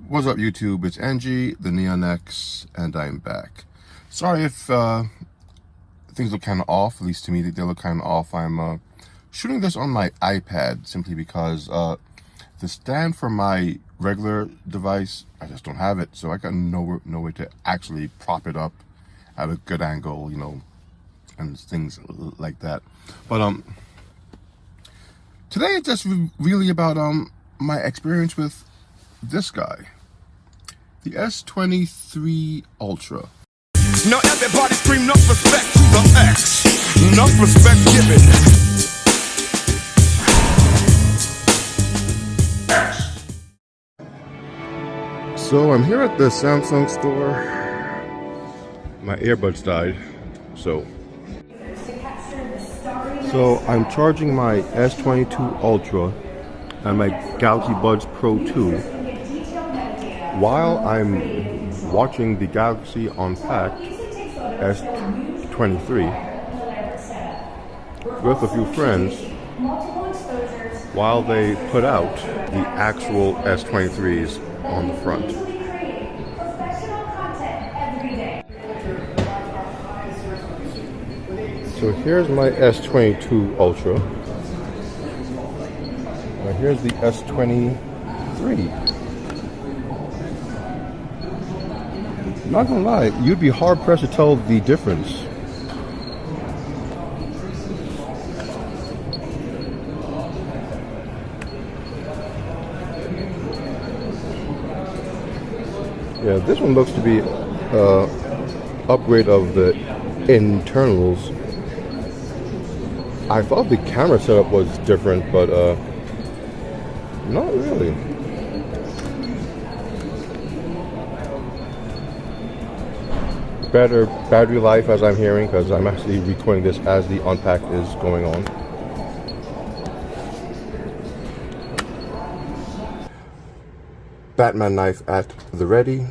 What's up, YouTube? It's Angie, the Neon X, and I'm back. Sorry if things look kind of off. At least to me, they look kind of off. I'm shooting this on my iPad simply because the stand for my regular device, I just don't have it. So I got no way to actually prop it up at a good angle, you know, and things like that. But today it's just really about my experience with this guy, the S23 Ultra. Now everybody scream enough respect to the X. Enough respect given. X. So I'm here at the Samsung store. My earbuds died, so I'm charging my S22 Ultra and my Galaxy Buds Pro 2 while I'm watching the Galaxy Unpacked S23 with a few friends while they put out the actual S23s on the front. So here's my S22 Ultra. Now here's the S23. Not gonna lie, you'd be hard pressed to tell the difference. Yeah, this one looks to be upgrade of the internals. I thought the camera setup was different, but not really. Better battery life, as I'm hearing, because I'm actually recording this as the Unpacked is going on. Batman knife at the ready.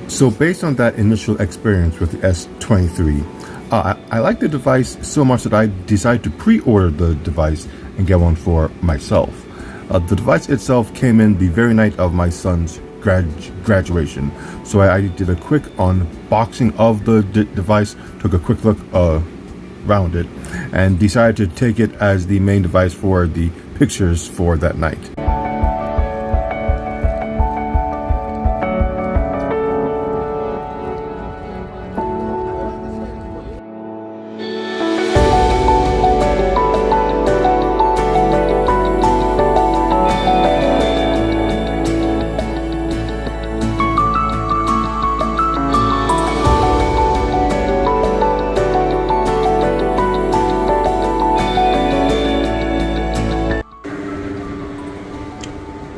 So based on that initial experience with the S23, I like the device so much that I decided to pre-order the device and get one for myself. The device itself came in the very night of my son's graduation, so I did a quick unboxing of the device, took a quick look around it, and decided to take it as the main device for the pictures for that night.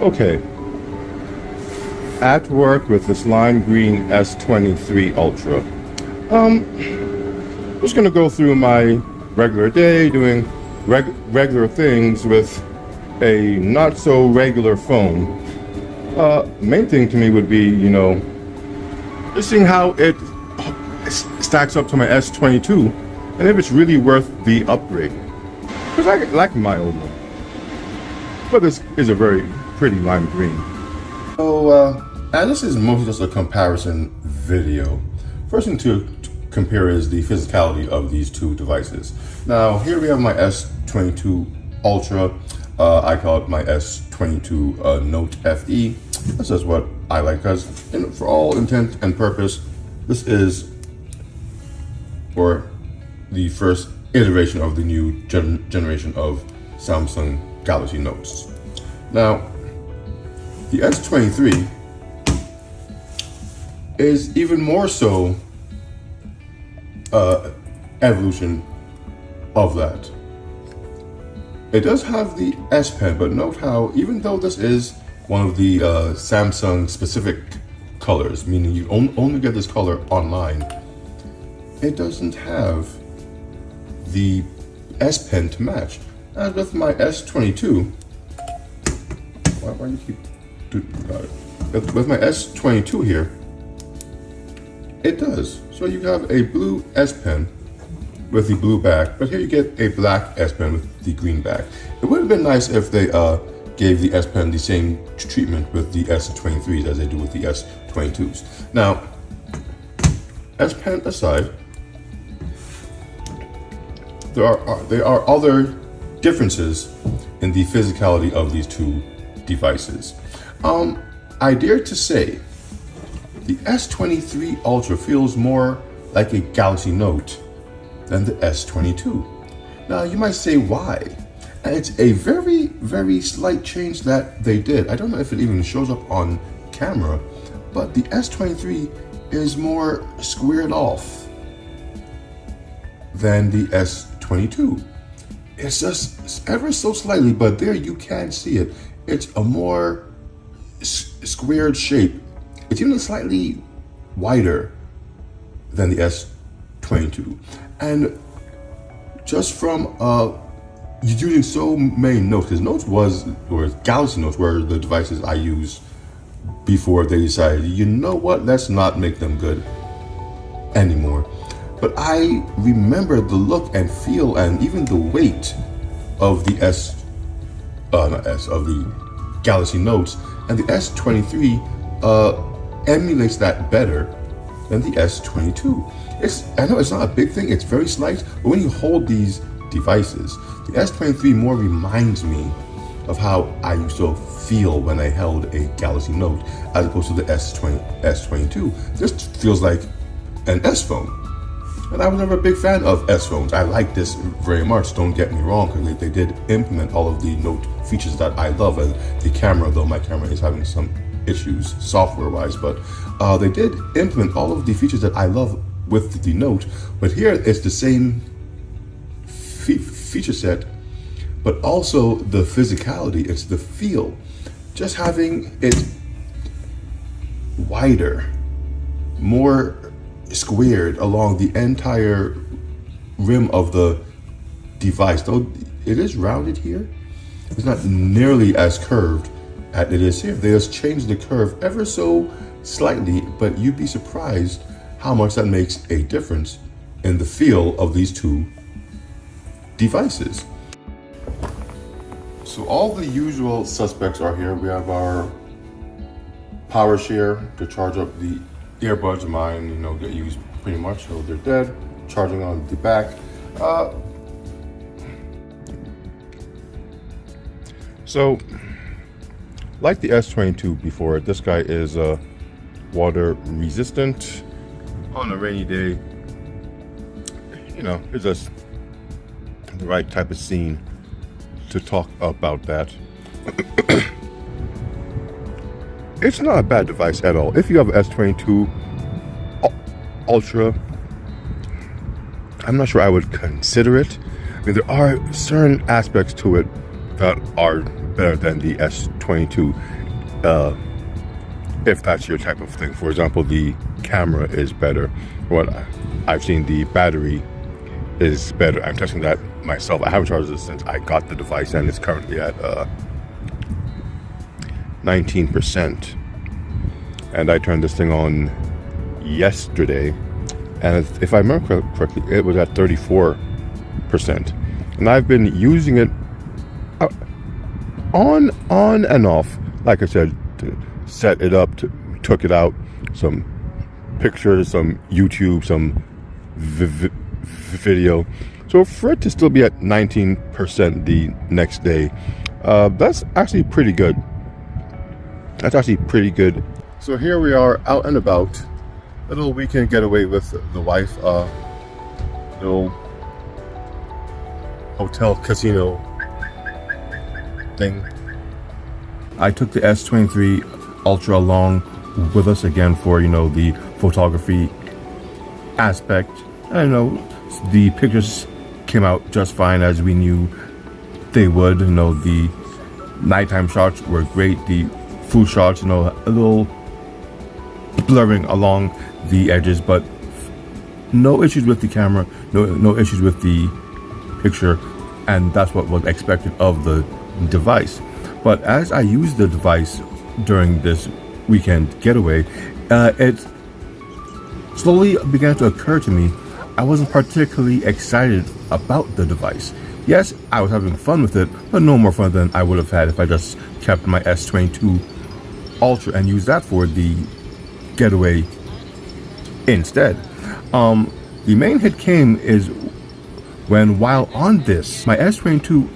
Okay, at work with this lime green S23 Ultra. Just gonna go through my regular day doing regular things with a not so regular phone. Main thing to me would be, you know, just seeing how it stacks up to my S22 and if it's really worth the upgrade. Because I like my old one, but this is a very pretty lime green. So and this is mostly just a comparison video. First thing to compare is the physicality of these two devices. Now here we have my S22 Ultra. I call it my S22 Note FE. This is what I like, because for all intent and purpose, this is for the first iteration of the new generation of Samsung Galaxy Notes. Now, the S23 is even more so evolution of that. It does have the S Pen, but note how even though this is one of the Samsung specific colors, meaning you only get this color online, it doesn't have the S Pen to match. As with my S22, why do you keep with my S22 here, it does. So you have a blue S Pen with the blue back, but here you get a black S Pen with the green back. It would have been nice if they gave the S Pen the same treatment with the S23s as they do with the S22s. Now, S Pen aside, there are other differences in the physicality of these two devices. I dare to say the S23 Ultra feels more like a Galaxy Note than the S22. Now you might say why? And it's a very, very slight change that they did. I don't know if it even shows up on camera, but the S23 is more squared off than the S22. It's just ever so slightly, but there you can see it. It's a more squared shape. It's even slightly wider than the S22. And just from using so many notes, because Notes or Galaxy Notes were the devices I used before they decided, you know what, let's not make them good anymore. But I remember the look and feel and even the weight of the of the Galaxy Notes, and the S23 emulates that better than the S22. I know it's not a big thing, it's very slight, but when you hold these devices, the S23 more reminds me of how I used to feel when I held a Galaxy Note, as opposed to the S22. This feels like an S phone. And I was never a big fan of S phones. I like this very much, don't get me wrong, because they did implement all of the Note features that I love. And the camera, though my camera is having some issues software-wise, but they did implement all of the features that I love with the Note. But here it's the same feature set, but also the physicality, it's the feel. Just having it wider, more squared along the entire rim of the device. Though it is rounded here, it's not nearly as curved as it is here. They just changed the curve ever so slightly, but you'd be surprised how much that makes a difference in the feel of these two devices. So all the usual suspects are here. We have our power share to charge up the earbuds of mine, get used pretty much, so they're dead. Charging on the back. So, like the S22 before, this guy is water resistant. On a rainy day, it's just the right type of scene to talk about that. It's not a bad device at all. If you have an S22 Ultra, I'm not sure I would consider it. I mean, there are certain aspects to it that are better than the S22, if that's your type of thing. For example, the camera is better. What I've seen, the battery is better. I'm testing that myself. I haven't charged this since I got the device, and it's currently at 19%. And I turned this thing on yesterday, and if I remember correctly, it was at 34%. And I've been using it on and off, like I said, to set it up, took it out, some pictures, some YouTube, some video. So for it to still be at 19% the next day, that's actually pretty good. That's actually pretty good. So here we are out and about. A little weekend getaway with the wife. Little hotel casino thing. I took the S23 Ultra along with us again for, the photography aspect. I know the pictures came out just fine, as we knew they would. The nighttime shots were great. The food shots, a little blurring along the edges, but no issues with the camera, no issues with the picture, and that's what was expected of the device. But as I used the device during this weekend getaway, it slowly began to occur to me, I wasn't particularly excited about the device. Yes, I was having fun with it, but no more fun than I would have had if I just kept my S22 Ultra and used that for the getaway instead. The main hit came is when, while on this, my S22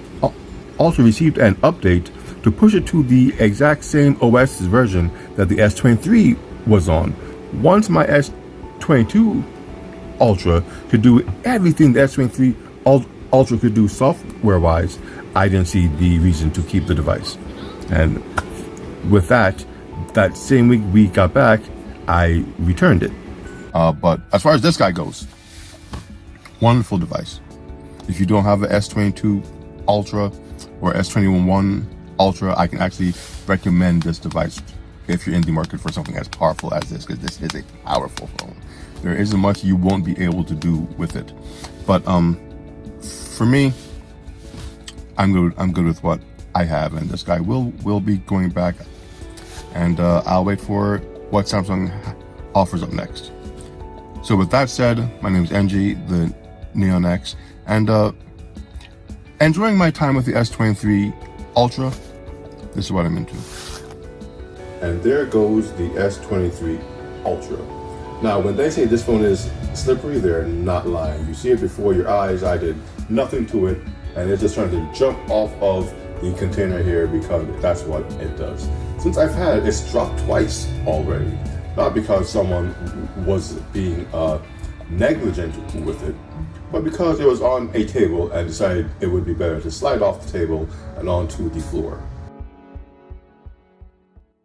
Ultra received an update to push it to the exact same OS version that the S23 was on. Once my S22 Ultra could do everything the S23 Ultra could do software-wise, I didn't see the reason to keep the device. And with that same week we got back, I returned it. But as far as this guy goes, wonderful device. If you don't have an S22 Ultra or S21 Ultra, I can actually recommend this device if you're in the market for something as powerful as this, because this is a powerful phone. There isn't much you won't be able to do with it. But for me, I'm good with what I have, and this guy will be going back, and I'll wait for what Samsung offers up next. So with that said, my name is NG, the Neon X, and enjoying my time with the S23 Ultra. This is what I'm into. And there goes the S23 Ultra. Now, when they say this phone is slippery, they're not lying. You see it before your eyes. I did nothing to it, and it's just trying to jump off of the container here because that's what it does. Since I've had it, it's dropped twice already. Not because someone was being negligent with it, but because it was on a table and decided it would be better to slide off the table and onto the floor.